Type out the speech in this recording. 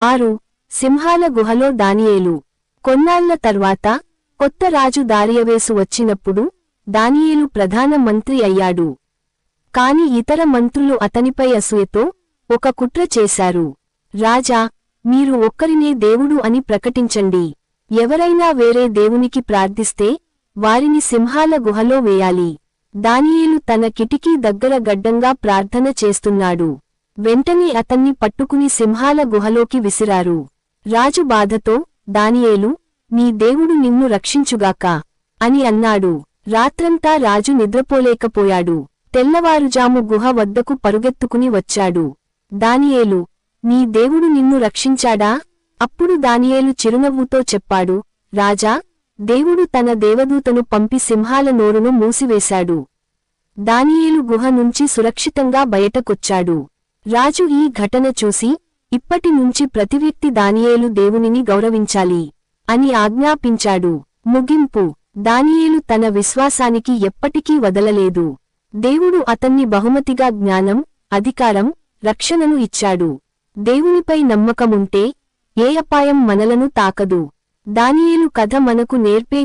6. సింహాల గుహలో దానియేలు. కొన్నాళ్ల తర్వాత కొత్త రాజు దారియవేసు వచ్చినప్పుడు దానియేలు ప్రధాన మంత్రి అయ్యాడు. కాని ఇతర మంత్రులు అతనిపై అసూయతో ఒక కుట్ర చేశారు. రాజా, మీరు ఒక్కరినే దేవుడు అని ప్రకటించండి. ఎవరైనా వేరే దేవునికి ప్రార్థిస్తే వారిని సింహాల గుహలో వేయాలి. దానియేలు తన కిటికీ దగ్గర గడ్డంగా ప్రార్థన చేస్తున్నాడు. వెంటనే అతన్ని పట్టుకుని సింహాల గుహలోకి విసిరారు. రాజు బాధతో, దానియేలు, నీ దేవుడు నిన్ను రక్షించుగాక అని అన్నాడు. రాత్రంతా రాజు నిద్రపోలేకపోయాడు. తెల్లవారుజాము గుహ వద్దకు పరుగెత్తుకుని వచ్చాడు. దానియేలు, నీ దేవుడు నిన్ను రక్షించాడా? అప్పుడు దానియేలు చిరునవ్వుతో చెప్పాడు, రాజా, దేవుడు తన దేవదూతను పంపి సింహాల నోరును మూసివేశాడు. దానియేలు గుహ నుంచి సురక్షితంగా బయటకొచ్చాడు. రాజు ఈ ఘటన చూసి, ఇప్పటి నుంచి ప్రతి వ్యక్తి దానియేలు దేవునిని గౌరవించాలి అని ఆజ్ఞాపించాడు. ముగింపు: దానియేలు తన విశ్వాసానికి ఎప్పటికీ వదలలేదు. దేవుడు అతన్ని బహుమతిగా జ్ఞానం, అధికారం, రక్షణను ఇచ్చాడు. దేవునిపై నమ్మకముంటే ఏ అపాయం మనలను తాకదు. దానియేలు కథ మనకు నేర్పే